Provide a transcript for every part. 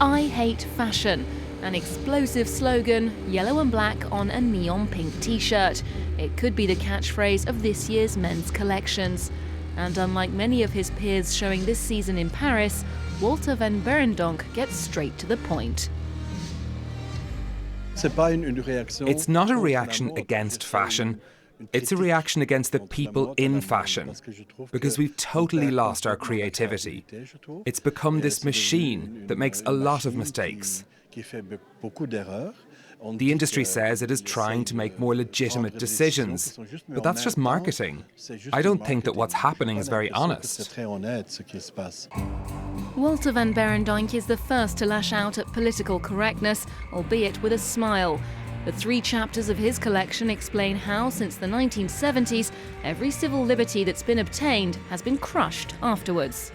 "I hate fashion," an explosive slogan, yellow and black on a neon pink t-shirt. It could be the catchphrase of this year's men's collections. And unlike many of his peers showing this season in Paris, Walter Van Beirendonck gets straight to the point. It's not a reaction against fashion. It's a reaction against the people in fashion, because we've totally lost our creativity. It's become this machine that makes a lot of mistakes. The industry says it is trying to make more legitimate decisions, but that's just marketing. I don't think that what's happening is very honest. Walter Van Beirendonck is the first to lash out at political correctness, albeit with a smile. The 3 chapters of his collection explain how, since the 1970s, every civil liberty that's been obtained has been crushed afterwards.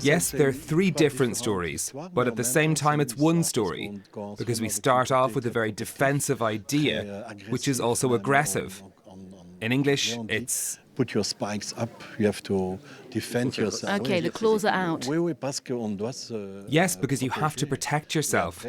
Yes, there are 3 different stories, but at the same time it's one story, because we start off with a very defensive idea, which is also aggressive. In English, it's... Put your spikes up, you have to defend yourself. Okay, the claws are out. Yes, because you have to protect yourself.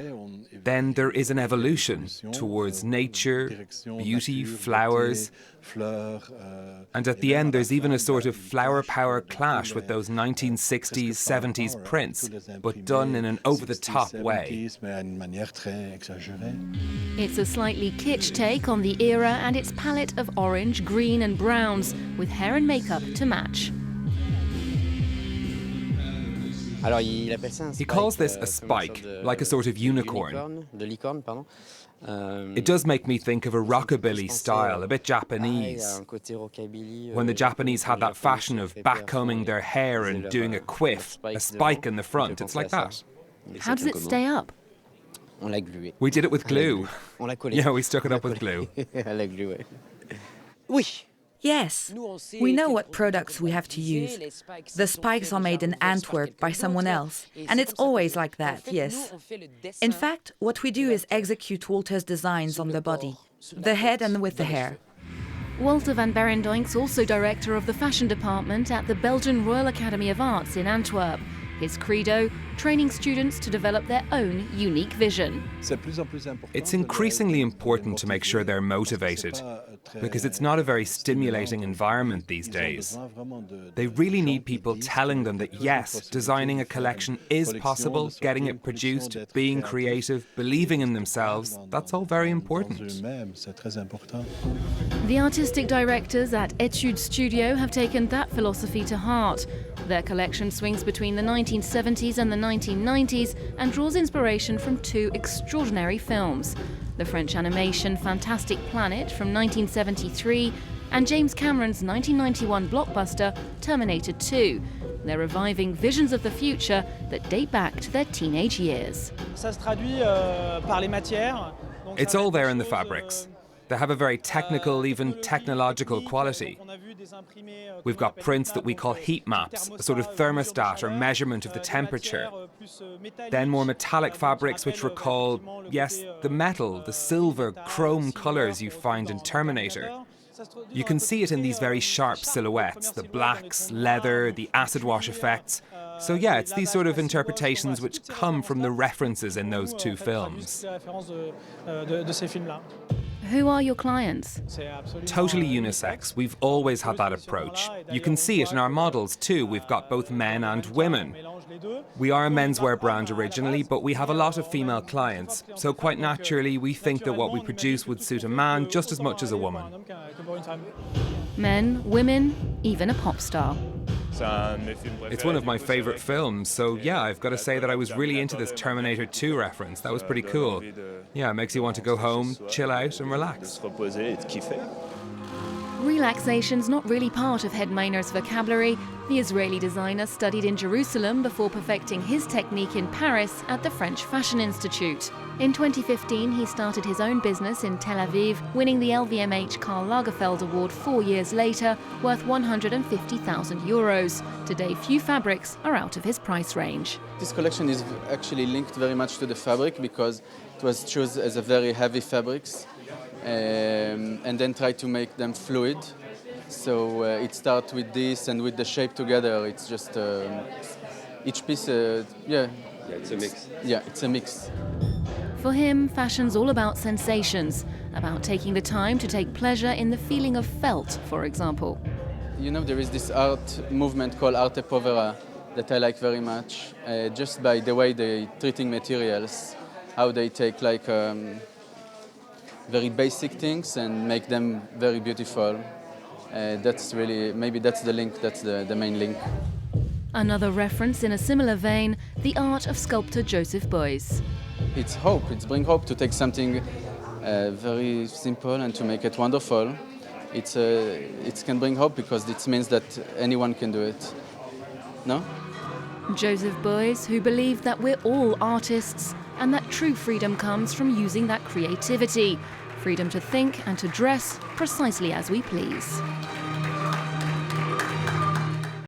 Then there is an evolution towards nature, beauty, flowers. And at the end, there's even a sort of flower power clash with those 1960s, 70s prints, but done in an over-the-top way. It's a slightly kitsch take on the era and its palette of orange, green and browns, with hair and makeup to match. He calls this a spike, like a sort of unicorn. It does make me think of a rockabilly style, a bit Japanese. When the Japanese had that fashion of backcombing their hair and doing a quiff, a spike in the front, it's like that. How does it stay up? We did it with glue. Yeah, we stuck it up with glue. Yes, we know what products we have to use. The spikes are made in Antwerp by someone else, and it's always like that, yes. In fact, what we do is execute Walter's designs on the body, the head and with the hair. Walter Van Beirendonck's also director of the fashion department at the Belgian Royal Academy of Arts in Antwerp. His credo, training students to develop their own unique vision. It's increasingly important to make sure they're motivated, because it's not a very stimulating environment these days. They really need people telling them that yes, designing a collection is possible, getting it produced, being creative, believing in themselves, that's all very important. The artistic directors at Etudes Studio have taken that philosophy to heart. Their collection swings between the 1970s and the 1990s and draws inspiration from 2 extraordinary films: the French animation Fantastic Planet from 1973 and James Cameron's 1991 blockbuster Terminator 2. They're reviving visions of the future that date back to their teenage years. It's all there in the fabrics. They have a very technical, even technological quality. We've got prints that we call heat maps, a sort of thermostat or measurement of the temperature. Then more metallic fabrics which recall, yes, the metal, the silver, chrome colours you find in Terminator. You can see it in these very sharp silhouettes, the blacks, leather, the acid wash effects. So yeah, it's these sort of interpretations which come from the references in those 2 films. Who are your clients? Totally unisex. We've always had that approach. You can see it in our models too. We've got both men and women. We are a menswear brand originally, but we have a lot of female clients. So quite naturally, we think that what we produce would suit a man just as much as a woman. Men, women, even a pop star. It's one of my favourite films, so yeah, I've got to say that I was really into this Terminator 2 reference. That was pretty cool. Yeah, it makes you want to go home, chill out and relax. Relaxation's not really part of Hed Mayner's vocabulary. The Israeli designer studied in Jerusalem before perfecting his technique in Paris at the French Fashion Institute. In 2015, he started his own business in Tel Aviv, winning the LVMH Karl Lagerfeld Award 4 years later, worth €150,000. Today, few fabrics are out of his price range. This collection is actually linked very much to the fabric because it was chosen as a very heavy fabrics. And then try to make them fluid. So it starts with this and with the shape together. It's just each piece, Yeah, it's a mix. Yeah, it's a mix. For him, fashion's all about sensations, about taking the time to take pleasure in the feeling of felt, for example. You know, there is this art movement called Arte Povera that I like very much, just by the way they're treating materials, how they take like very basic things and make them very beautiful. That's really, maybe that's the link, that's the main link. Another reference in a similar vein, the art of sculptor Joseph Beuys. It's hope, it's bring hope to take something very simple and to make it wonderful. It can bring hope because it means that anyone can do it. No? Joseph Beuys, who believed that we're all artists and that true freedom comes from using that creativity, freedom to think and to dress precisely as we please.